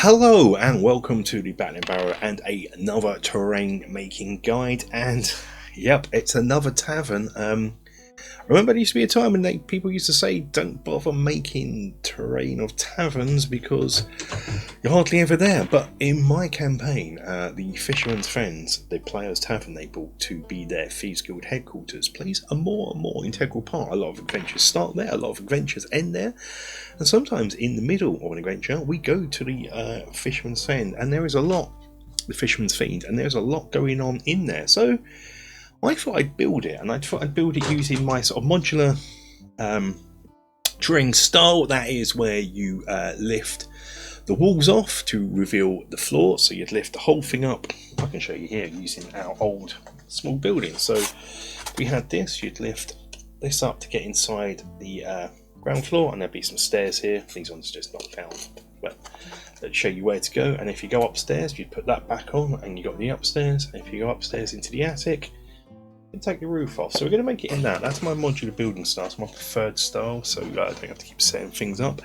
Hello and welcome to the Battling Barrow and another terrain making guide, and yep, it's another tavern. Remember there used to be a time when people used to say don't bother making terrain of taverns because you're hardly ever there, but in my campaign the Fisherman's Friends, the players' tavern they bought to be their Thieves Guild headquarters, plays a more and more integral part. A lot of adventures start there, a lot of adventures end there, and sometimes in the middle of an adventure we go to the Fisherman's Friend, and there is a lot, the Fisherman's Fiend, and there's a lot going on in there. So I thought I'd build it, and I thought I'd build it using my sort of modular terrain style. That is where you lift the walls off to reveal the floor, so you'd lift the whole thing up. I can show you here using our old small building. So we had this, you'd lift this up to get inside the ground floor, and there'd be some stairs here. These ones just not found, but that show you where to go. And if you go upstairs, you'd put that back on, and you got the upstairs. And if you go upstairs into the attic, you take the roof off. So we're going to make it in that. That's my modular building style. It's my preferred style, so I don't have to keep setting things up.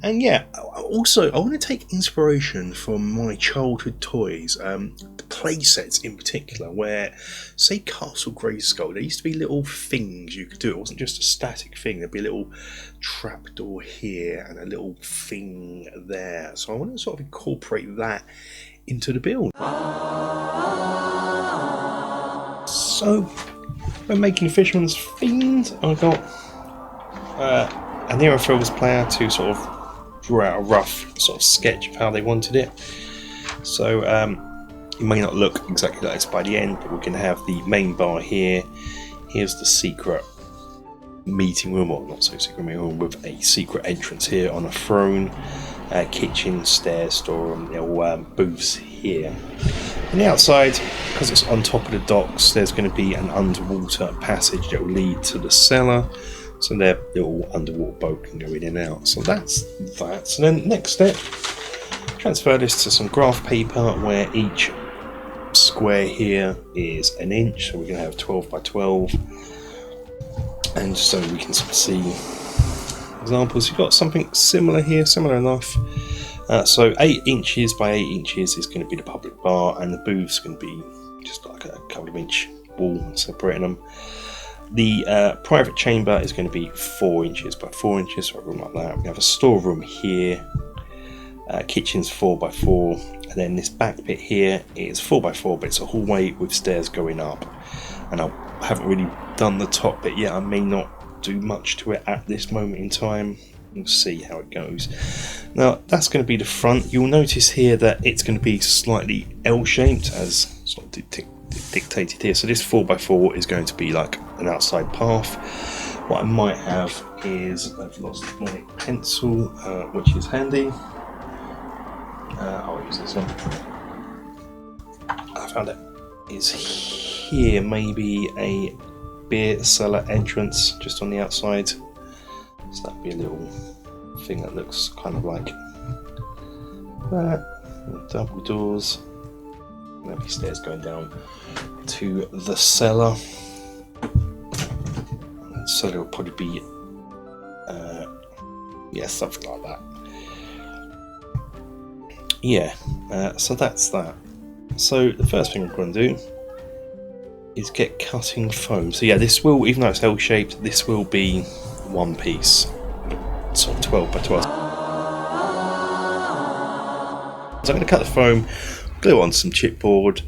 And yeah, also I want to take inspiration from my childhood toys, the play sets in particular, where, say, Castle Grayskull, there used to be little things you could do. It wasn't just a static thing. There'd be a little trapdoor here and a little thing there. So I want to sort of incorporate that into the build. So when making Fisherman's Fiend, I got an Intrepid player to sort of draw out a rough sort of sketch of how they wanted it. So it may not look exactly like this by the end, but we can have the main bar here. Here's the secret meeting room, or not so secret meeting room, with a secret entrance here on a throne, kitchen, stairs, storeroom, little booths here. On the outside, because it's on top of the docks, there's going to be an underwater passage that will lead to the cellar, so their little underwater boat can go in and out. So that's that. So then next step, transfer this to some graph paper where each square here is an inch, so we're going to have 12 by 12, and so we can sort of see examples. You've got something similar here, similar enough. So 8 inches by 8 inches is going to be the public bar, and the booth's going to be just like a couple of inch wall separating them. The private chamber is going to be 4 inches by 4 inches, so a room like that. We have a storeroom here, kitchen's 4 by 4, and then this back bit here is 4 by 4, but it's a hallway with stairs going up. And I haven't really done the top bit yet. I may not do much to it at this moment in time. We'll see how it goes. Now that's going to be the front. You'll notice here that it's going to be slightly L-shaped, as sort of dictated here. So this 4x4 is going to be like an outside path. What I might have is, I've lost my pencil, which is handy. I'll use this one. I found it. Is here maybe a beer cellar entrance just on the outside. So that'd be a little thing that looks kind of like that. Double doors. Maybe stairs going down to the cellar. So there will probably be, yeah, something like that. Yeah, so that's that. So the first thing I'm going to do is get cutting foam. So yeah, this will, even though it's L-shaped, this will be one piece, sort of 12 by 12. So I'm going to cut the foam, glue it on some chipboard.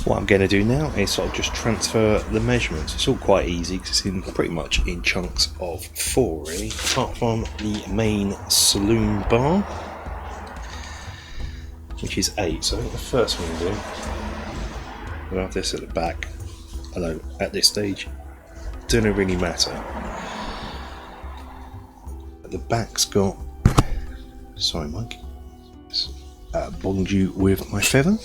What I'm going to do now is sort of just transfer the measurements. It's all quite easy because it's in pretty much in chunks of 4 really, apart from the main saloon bar, which is 8. So I think the first one we'll do, we'll have this at the back. Although at this stage, doesn't really matter. The back's got, sorry Mike, bonged you with my feather.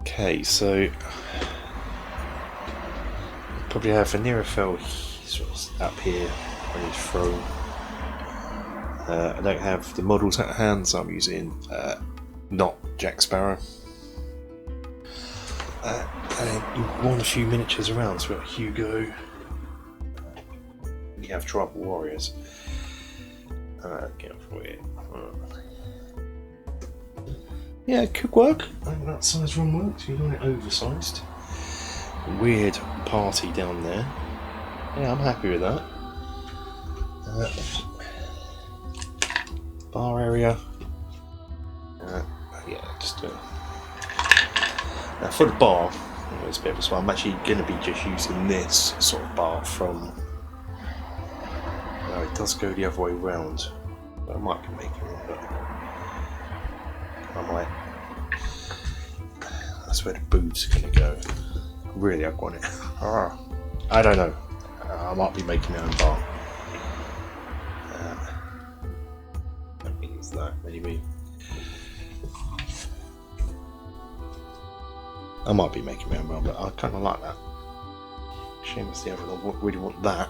Okay, so probably have a Intrepid sort of up here on his throne. I don't have the models at hand, so I'm using not Jack Sparrow. And you've worn a few miniatures around, so we've got Hugo. We have Tribal Warriors. Get off it. Yeah, it could work. I think that size room works. You want it oversized. Weird party down there. Yeah, I'm happy with that. Bar area. Yeah, just now for the bar, it's a bit of a swap. I'm actually going to be just using this sort of bar from. No, it does go the other way round. I might be making one, but I might. That's where the boots are going to go. Really, I want it. I don't know. I might be making my own bar. That means that maybe. I might be making my own bar, but I kind of like that. Shame it's the other one. I really want that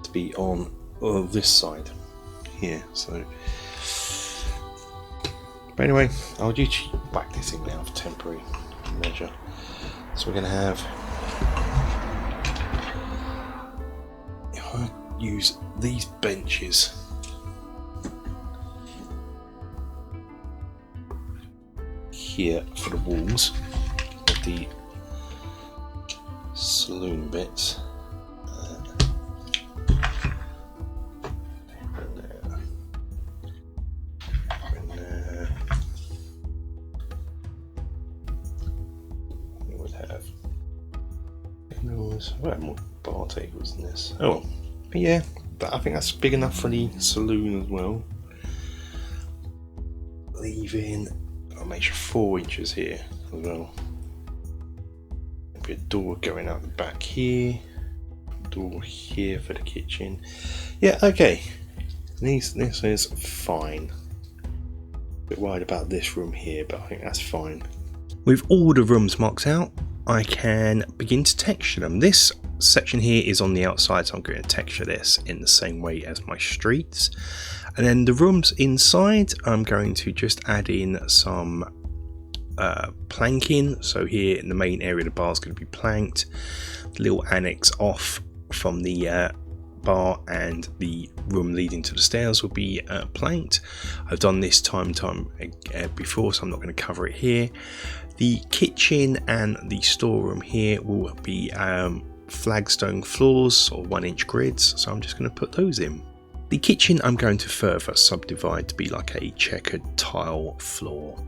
to be on this side here. So, but anyway, I'll just whack this in now for temporary measure. So we're going to have. If I use these benches. Here for the walls of the saloon bits. We would have more bar tables than this. Oh, but yeah, I think that's big enough for the saloon as well. Leaving. I'll make sure 4 inches here as well. Maybe a door going out the back here. Door here for the kitchen. Yeah, okay. This is fine. A bit worried about this room here, but I think that's fine. With all the rooms marked out, I can begin to texture them. This section here is on the outside, so I'm going to texture this in the same way as my streets. And then the rooms inside, I'm going to just add in some planking. So here in the main area, the bar is going to be planked. The little annex off from the bar and the room leading to the stairs will be planked. I've done this time before, so I'm not going to cover it here. The kitchen and the storeroom here will be flagstone floors or 1-inch grids, so I'm just going to put those in. The kitchen I'm going to further subdivide to be like a checkered tile floor.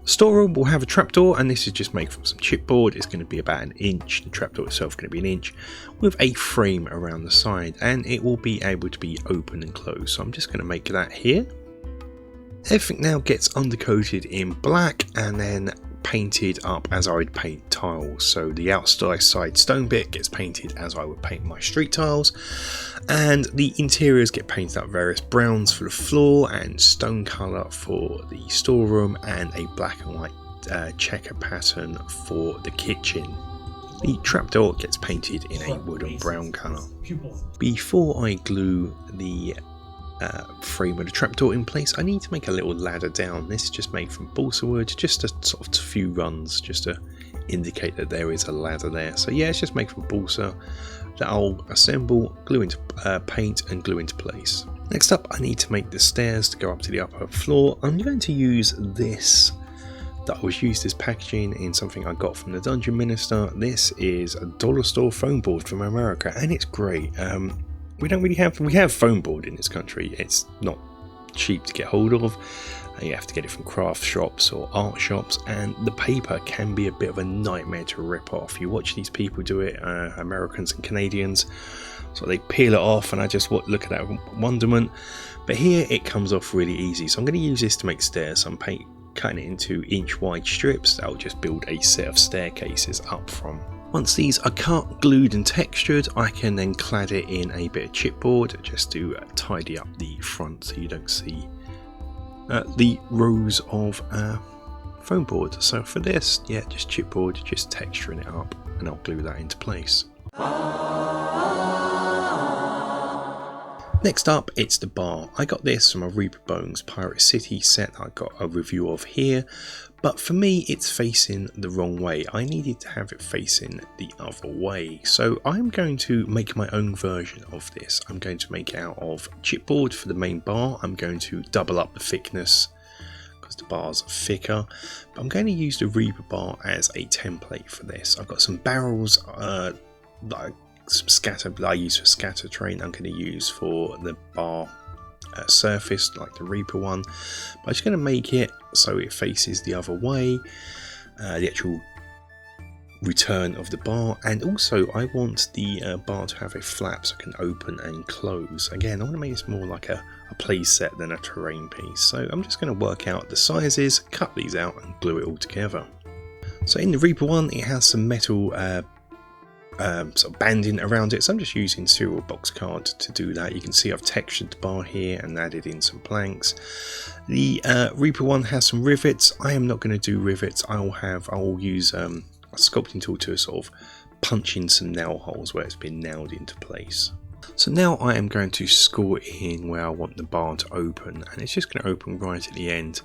Storeroom will have a trapdoor, and this is just made from some chipboard. It's going to be about 1 inch. The trapdoor itself is going to be 1 inch with a frame around the side, and it will be able to be open and closed. So I'm just going to make that here. Everything now gets undercoated in black and then painted up as I would paint tiles. So the outside stone bit gets painted as I would paint my street tiles, and the interiors get painted up various browns for the floor and stone colour for the storeroom, and a black and white checker pattern for the kitchen. The trapdoor gets painted in a wooden brown colour. Before I glue the frame of the trapdoor in place, I need to make a little ladder down. This is just made from balsa wood, just a sort of few runs just to indicate that there is a ladder there. So yeah, it's just made from balsa that I'll assemble, glue into paint and glue into place. Next up, I need to make the stairs to go up to the upper floor. I'm going to use this that was used as packaging in something I got from the Dungeon Minister. This is a dollar store foam board from America, and it's great. We have foam board in this country. It's not cheap to get hold of. You have to get it from craft shops or art shops, and the paper can be a bit of a nightmare to rip off. You watch these people do it, Americans and Canadians, so they peel it off, and I just look at that wonderment. But here it comes off really easy, so I'm going to use this to make stairs. I'm cutting it into inch wide strips that will just build a set of staircases up from. Once these are cut, glued and textured, I can then clad it in a bit of chipboard just to tidy up the front so you don't see the rows of foam board. So for this, yeah, just chipboard, just texturing it up, and I'll glue that into place. Next up, it's the bar. I got this from a Reaper Bones Pirate City set I got a review of here, but for me it's facing the wrong way. I needed to have it facing the other way, so I'm going to make my own version of this. I'm going to make it out of chipboard for the main bar. I'm going to double up the thickness because the bars are thicker, but I'm going to use the Reaper bar as a template for this. I've got some barrels some scatter that I use for scatter train. I'm going to use for the bar surface like the Reaper one, but I'm just going to make it so it faces the other way, the actual return of the bar. And also I want the bar to have a flap so it can open and close. Again, I want to make this more like a play set than a terrain piece, so I'm just going to work out the sizes, cut these out and glue it all together. So in the Reaper one it has some metal sort of banding around it, so I'm just using cereal box card to do that. You can see I've textured the bar here and added in some planks. The Reaper one has some rivets. I am not going to do rivets. I will use a sculpting tool to sort of punch in some nail holes where it's been nailed into place. So now I am going to score it in where I want the bar to open, and it's just going to open right at the end.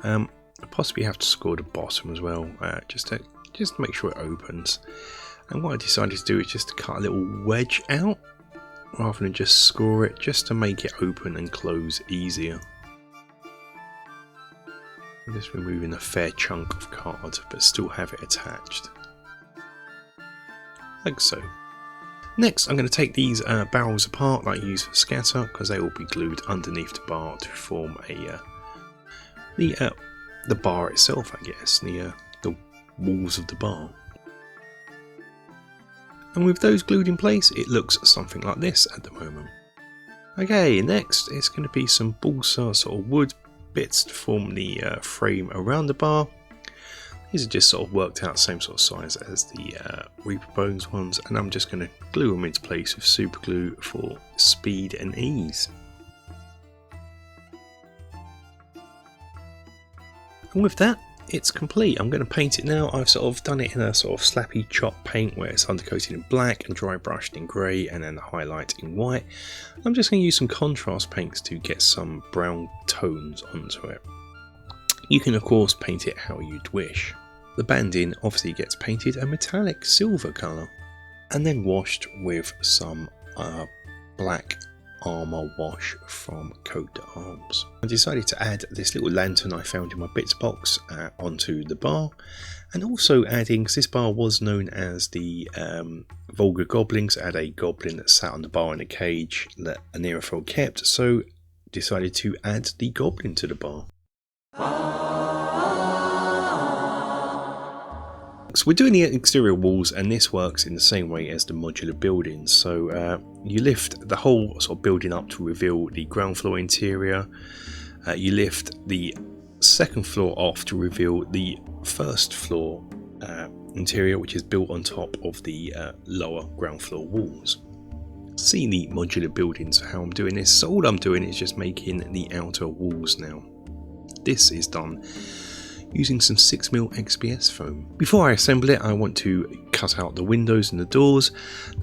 I possibly have to score the bottom as well, just to make sure it opens. And what I decided to do is just to cut a little wedge out rather than just score it, just to make it open and close easier. I'm just removing a fair chunk of card but still have it attached, like so. Next I'm going to take these barrels apart that I use for scatter, because they will be glued underneath the bar to form the bar itself, I guess, the walls of the bar. And with those glued in place, it looks something like this at the moment. Okay, next it's going to be some balsa sort of wood bits to form the frame around the bar. These are just sort of worked out same sort of size as the Reaper Bones ones, and I'm just going to glue them into place with super glue for speed and ease. And with that, it's complete. I'm going to paint it now. I've sort of done it in a sort of slappy chop paint where it's undercoated in black and dry brushed in grey and then the highlight in white. I'm just going to use some contrast paints to get some brown tones onto it. You can of course paint it how you'd wish. The banding obviously gets painted a metallic silver colour and then washed with some black armour wash from Coat d'Arms. I decided to add this little lantern I found in my bits box onto the bar, and also adding, because this bar was known as the Vulgar Goblins, add a goblin that sat on the bar in a cage that Intrepid kept, so decided to add the goblin to the bar. So we're doing the exterior walls, and this works in the same way as the modular buildings. So you lift the whole sort of building up to reveal the ground floor interior. You lift the second floor off to reveal the first floor interior, which is built on top of the lower ground floor walls. See the modular buildings, how I'm doing this. So all I'm doing is just making the outer walls now. This is done using some 6mm XPS foam. Before I assemble it, I want to cut out the windows and the doors.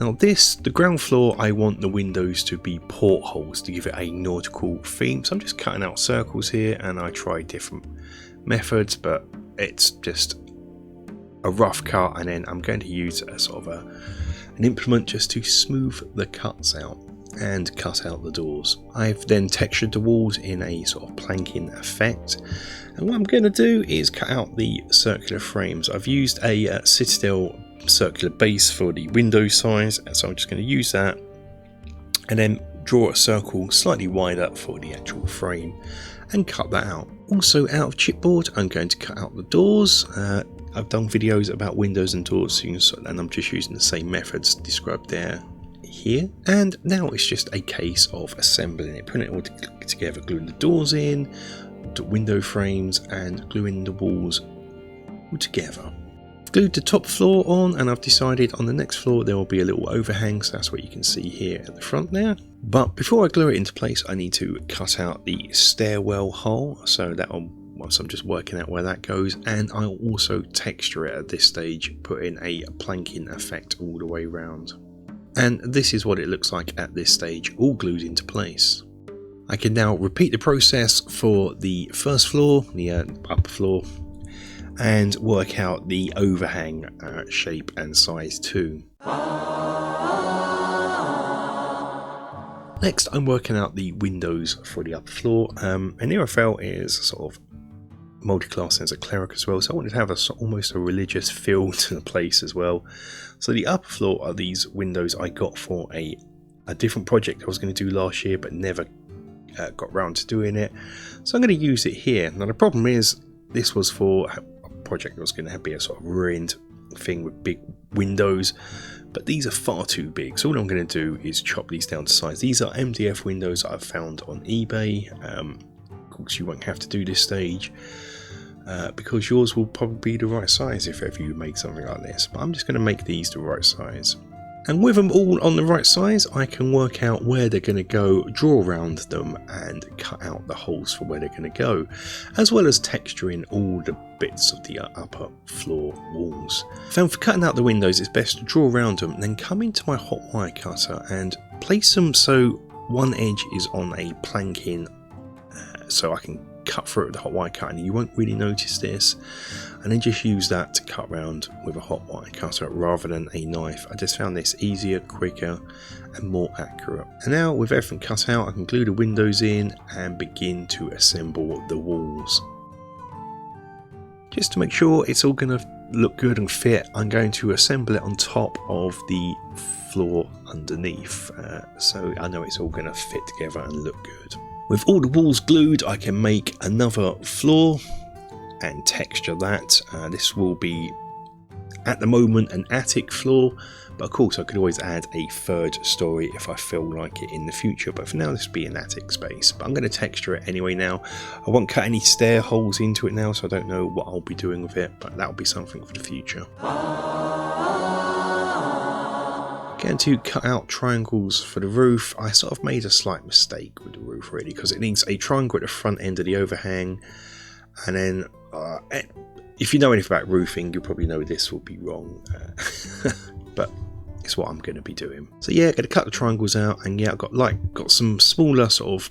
Now the ground floor, I want the windows to be portholes to give it a nautical theme. So I'm just cutting out circles here, and I try different methods, but it's just a rough cut, and then I'm going to use a sort of an implement just to smooth the cuts out and cut out the doors. I've then textured the walls in a sort of planking effect, and what I'm going to do is cut out the circular frames. I've used a Citadel circular base for the window size, so I'm just going to use that and then draw a circle slightly wider for the actual frame and cut that out. Also, out of chipboard, I'm going to cut out the doors. I've done videos about windows and doors, and I'm just using the same methods described there here, and now it's just a case of assembling it, putting it all together, gluing the doors in, the window frames, and gluing the walls all together. I've glued the top floor on, and I've decided on the next floor there will be a little overhang, so that's what you can see here at the front there. But before I glue it into place, I need to cut out the stairwell hole, so I'm just working out where that goes, and I'll also texture it at this stage, put in a planking effect all the way around. And this is what it looks like at this stage, all glued into place. I can now repeat the process for the first floor, the upper floor, and work out the overhang shape and size too. Next, I'm working out the windows for the upper floor. Intrepid is sort of multi-class as a cleric as well, so I wanted to have almost a religious feel to the place as well. So the upper floor are these windows I got for a different project I was going to do last year, but never got round to doing it. So I'm going to use it here. Now the problem is, this was for a project that was going to be a sort of ruined thing with big windows, but these are far too big, so all I'm going to do is chop these down to size. These are MDF windows I've found on eBay. Of course you won't have to do this stage because yours will probably be the right size if ever you make something like this, but I'm just going to make these the right size. And with them all on the right size, I can work out where they're going to go, draw around them and cut out the holes for where they're going to go, as well as texturing all the bits of the upper floor walls. Found for cutting out the windows, it's best to draw around them and then come into my hot wire cutter and place them so one edge is on a planking so I can cut through it with the hot wire cutter, and you won't really notice this, and then just use that to cut around with a hot wire cutter rather than a knife. I just found this easier, quicker and more accurate. And now with everything cut out, I can glue the windows in and begin to assemble the walls. Just to make sure it's all going to look good and fit, I'm going to assemble it on top of the floor underneath, so I know it's all going to fit together and look good. With all the walls glued, I can make another floor and texture that. This will be, at the moment, an attic floor, but of course I could always add a third story if I feel like it in the future, but for now this will be an attic space. But I'm going to texture it anyway now. I won't cut any stair holes into it now, so I don't know what I'll be doing with it, but that'll be something for the future. Getting to cut out triangles for the roof, I sort of made a slight mistake with the roof really, because it needs a triangle at the front end of the overhang, and then if you know anything about roofing, you probably know this will be wrong, but it's what I'm going to be doing. So yeah, going to cut the triangles out, and yeah, I've got some smaller sort of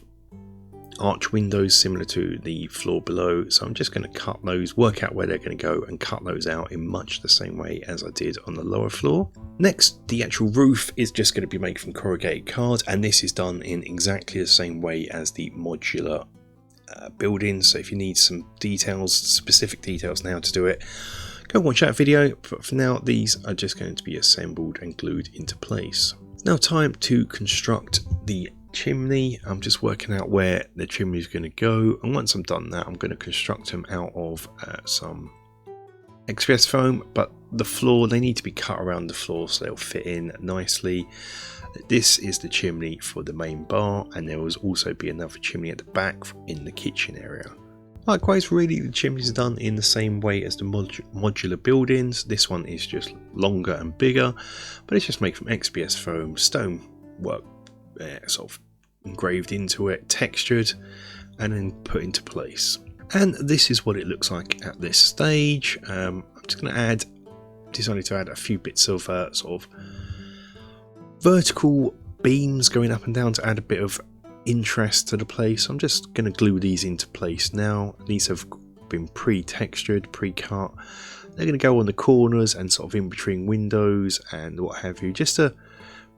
arch windows similar to the floor below, so I'm just going to cut those, work out where they're going to go and cut those out in much the same way as I did on the lower floor. Next, the actual roof is just going to be made from corrugated card, and this is done in exactly the same way as the modular building. So if you need some details, specific details now to do it, go watch that video, but for now these are just going to be assembled and glued into place. Now time to construct the chimney. I'm just working out where the chimney is going to go, and once I'm done that, I'm going to construct them out of some XPS foam, but the floor, they need to be cut around the floor so they'll fit in nicely. This is the chimney for the main bar, and there will also be another chimney at the back in the kitchen area. Likewise, really, the chimneys are done in the same way as the modular buildings. This one is just longer and bigger, but it's just made from XPS foam, stone work sort of engraved into it, textured, and then put into place. And this is what it looks like at this stage. I'm just going to decided to add a few bits of sort of vertical beams going up and down to add a bit of interest to the place. I'm just going to glue these into place now. These have been pre-textured, pre-cut. They're going to go on the corners and sort of in between windows and what have you, just to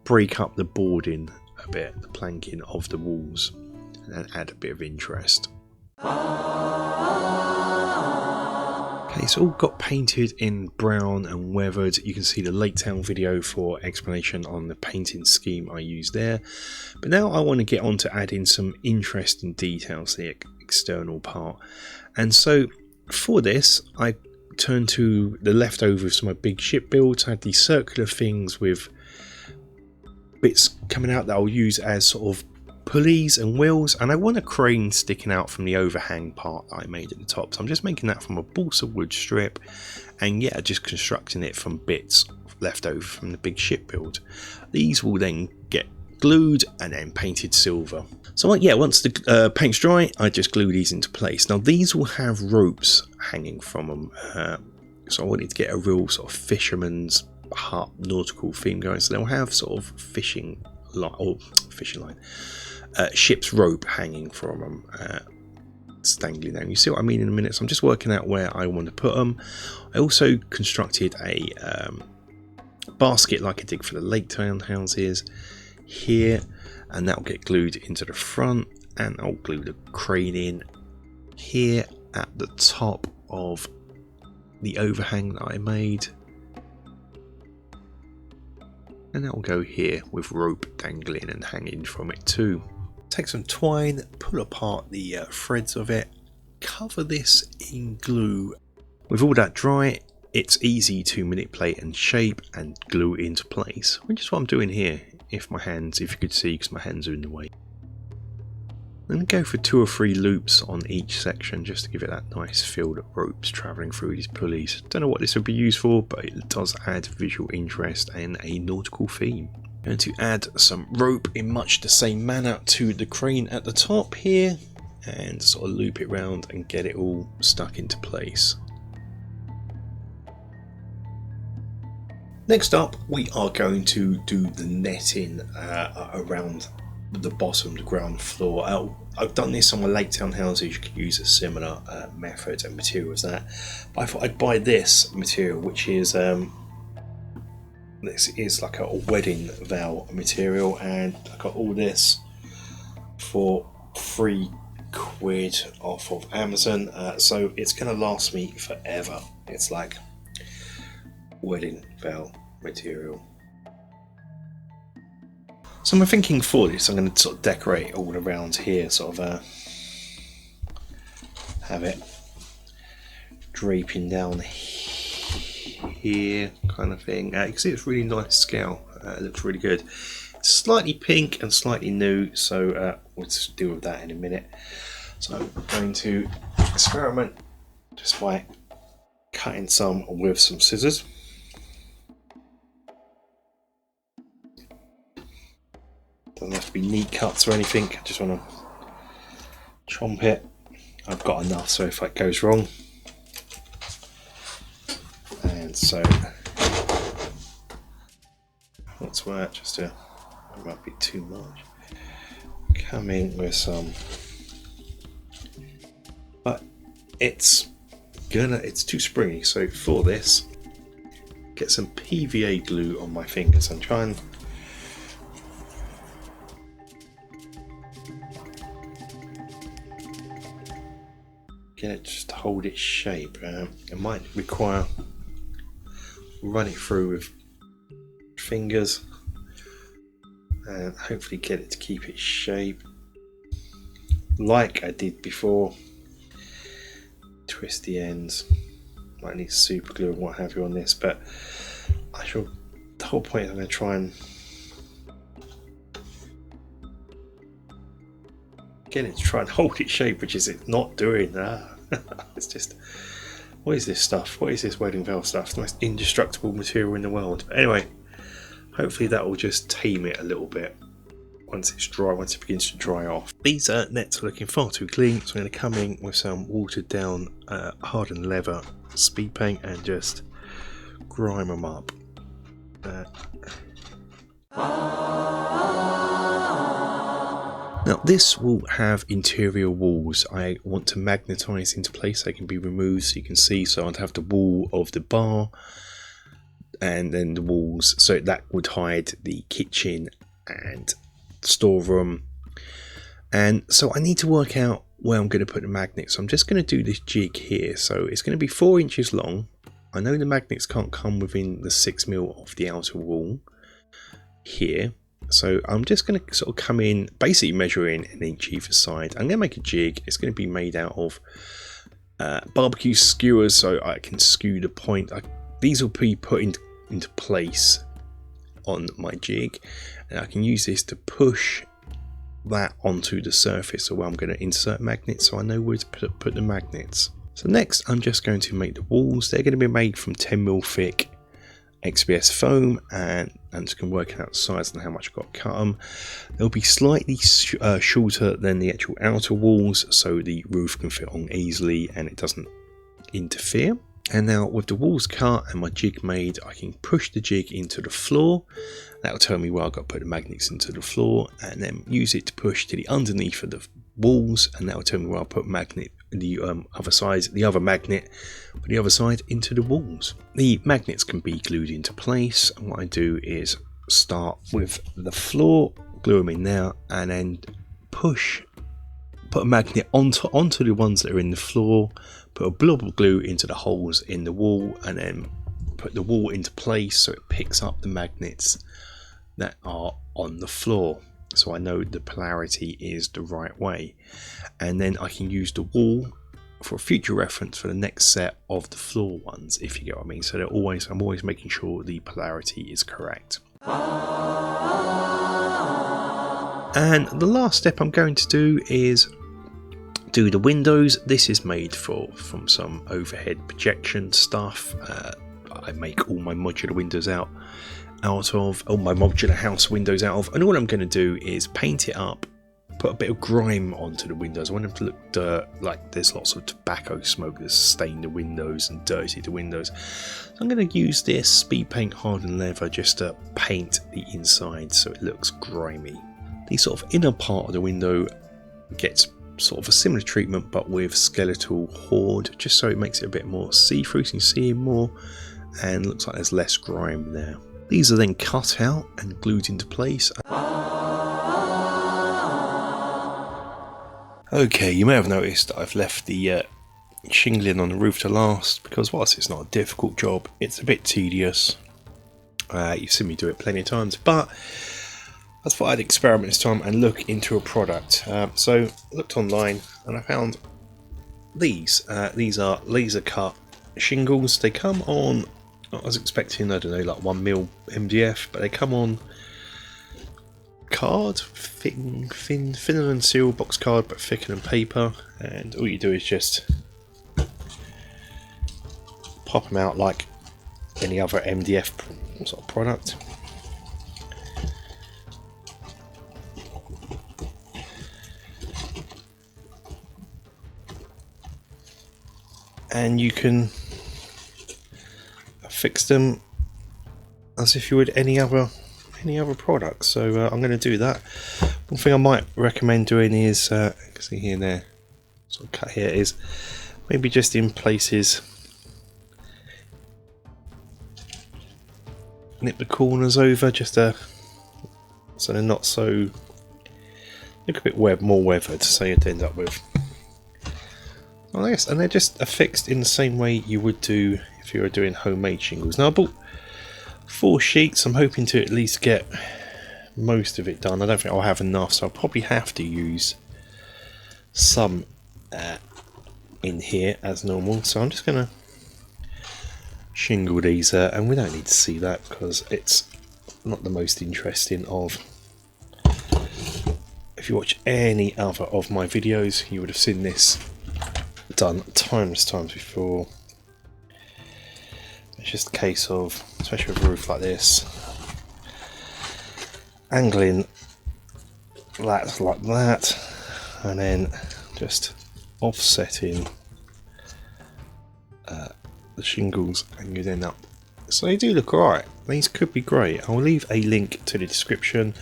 break up the boarding a bit, the planking of the walls, and add a bit of interest. Okay, it's all got painted in brown and weathered. You can see the Lake Town video for explanation on the painting scheme I used there. But now I want to get on to adding some interesting details to the external part. And so for this, I turned to the leftovers from my big ship builds. I had these circular things with bits coming out that I'll use as sort of pulleys and wheels, and I want a crane sticking out from the overhang part that I made at the top. So I'm just making that from a balsa wood strip, and yeah, just constructing it from bits left over from the big ship build. These will then get glued and then painted silver. So yeah, once the paint's dry, I just glue these into place. Now these will have ropes hanging from them, so I wanted to get a real sort of fisherman's nautical theme going, so they'll have sort of fishing line, ship's rope hanging from them, dangling down. You see what I mean in a minute. So I'm just working out where I want to put them. I also constructed a basket like I did for the lake townhouses here, and that'll get glued into the front, and I'll glue the crane in here at the top of the overhang that I made, and that will go here with rope dangling and hanging from it too. Take some twine, pull apart the threads of it, cover this in glue. With all that dry, it's easy to manipulate and shape and glue into place, which is what I'm doing here. If you could see, because my hands are in the way. Then go for 2 or 3 loops on each section just to give it that nice feel that rope's travelling through these pulleys. Don't know what this would be used for, but it does add visual interest and a nautical theme. I'm going to add some rope in much the same manner to the crane at the top here, and sort of loop it round and get it all stuck into place. Next up, we are going to do the netting around the bottom, the ground floor. I've done this on my lake town houses. You could use a similar method and material as that. But I thought I'd buy this material, which is this is like a wedding veil material, and I got all this for £3 off of Amazon. So it's going to last me forever. It's like wedding veil material. So I'm thinking for this, I'm going to sort of decorate all around here, sort of have it draping down here, kind of thing. You can see it's really nice scale. It looks really good. It's slightly pink and slightly new, so we'll just deal with that in a minute. So I'm going to experiment just by cutting some with some scissors. Doesn't have to be neat cuts or anything, I just want to chomp it. I've got enough, so if it goes wrong, and so that's where just it might be too much. Come in with some, but it's too springy, so for this, get some PVA glue on my fingers and try and get it just to hold its shape. It might require run it through with fingers and hopefully get it to keep its shape like I did before. Twist the ends. Might need super glue and what have you on this, but the whole point is I'm going to try and get it to try and hold its shape, which is it not doing. It's just, what is this stuff? What is this wedding veil stuff? It's the most indestructible material in the world. But anyway, hopefully that will just tame it a little bit once it's dry, once it begins to dry off. These nets are looking far too clean, so I'm going to come in with some watered down hardened leather speed paint and just grime them up. Now this will have interior walls. I want to magnetise into place so they can be removed so you can see. So I'd have the wall of the bar and then the walls, so that would hide the kitchen and storeroom. And so I need to work out where I'm going to put the magnets. So I'm just going to do this jig here. So it's going to be 4 inches long. I know the magnets can't come within the 6mm of the outer wall here. So I'm just going to sort of come in, basically measuring 1 inch either side. I'm going to make a jig. It's going to be made out of barbecue skewers, so I can skew the point. These will be put into place on my jig, and I can use this to push that onto the surface of where I'm going to insert magnets, so I know where to put the magnets. So next I'm just going to make the walls. They're going to be made from 10mm thick XPS foam, and I'm just going to work out the size and how much I've got to cut them. They'll be slightly shorter than the actual outer walls, so the roof can fit on easily and it doesn't interfere. And now with the walls cut and my jig made, I can push the jig into the floor. That will tell me where I've got to put the magnets into the floor, and then use it to push to the underneath of the walls, and that will tell me where I'll put magnet the other side, the other magnet for the other side into the walls. The magnets can be glued into place, and what I do is start with the floor, glue them in there, and then put a magnet onto the ones that are in the floor, put a blob of glue into the holes in the wall, and then put the wall into place so it picks up the magnets that are on the floor, so I know the polarity is the right way, and then I can use the wall for future reference for the next set of the floor ones, if you get what I mean. So I'm always making sure the polarity is correct. And the last step I'm going to do is do the windows. This is made from some overhead projection stuff. I make all my modular windows out of all my modular house windows out of, and all I'm going to do is paint it up, put a bit of grime onto the windows. I want them to look like there's lots of tobacco smoke that's stained the windows and dirtied the windows. So I'm going to use this speed paint hardened leather just to paint the inside so it looks grimy. The sort of inner part of the window gets sort of a similar treatment but with skeletal hoard, just so it makes it a bit more see-through, so you can see it more, and looks like there's less grime there. These are then cut out and glued into place. Okay, you may have noticed that I've left the shingling on the roof to last, because whilst it's not a difficult job, it's a bit tedious. You've seen me do it plenty of times, but I thought I'd experiment this time and look into a product. So I looked online and I found these. These are laser cut shingles. They come on, I was expecting, I don't know, like 1mm MDF, but they come on card, thinner than seal box card, but thicker than paper. And all you do is just pop them out like any other MDF sort of product. And you can fix them as if you would any other product. So I'm going to do that. One thing I might recommend doing is, see here and there, sort of cut here, is maybe just in places nip the corners over just so they're not so look a bit more weathered, so you'd end up with. Oh yes, and they're just affixed in the same way you would do if you were doing homemade shingles. Now I bought 4 sheets. I'm hoping to at least get most of it done. I don't think I'll have enough, so I'll probably have to use some in here as normal. So I'm just going to shingle these, and we don't need to see that because it's not the most interesting of. If you watch any other of my videos, you would have seen this done times before. It's just a case of, especially with a roof like this, angling that like that, and then just offsetting the shingles, and you end up. So they do look alright. These could be great. I'll leave a link to the description.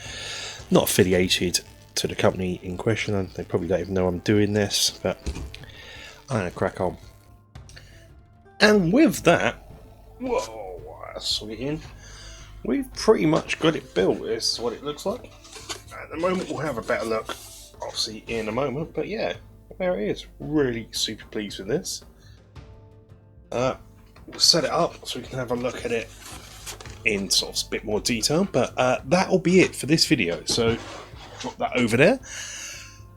Not affiliated to the company in question, and they probably don't even know I'm doing this, but I'm gonna crack on. And with that, whoa, that's it in. We've pretty much got it built. This is what it looks like. At the moment, we'll have a better look, obviously, in a moment. But yeah, there it is. Really super pleased with this. We'll set it up so we can have a look at it in sort of a bit more detail. But that'll be it for this video. So drop that over there.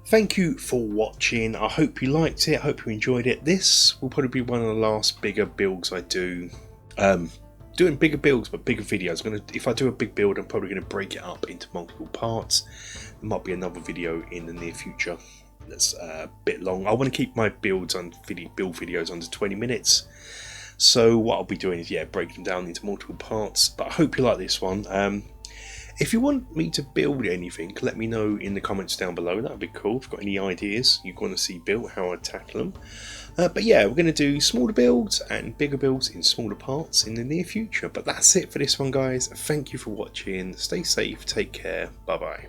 Thank you for watching. I hope you liked it. I hope you enjoyed it. This will probably be one of the last bigger builds I do. Doing bigger builds but bigger videos. If I do a big build, I'm probably going to break it up into multiple parts. There might be another video in the near future that's a bit long. I want to keep my builds on build videos under 20 minutes. So what I'll be doing is breaking them down into multiple parts. But I hope you like this one. If you want me to build anything, let me know in the comments down below. That would be cool. If you've got any ideas you want to see built, how I'd tackle them. But yeah, we're going to do smaller builds and bigger builds in smaller parts in the near future. But that's it for this one, guys. Thank you for watching. Stay safe, take care, bye bye.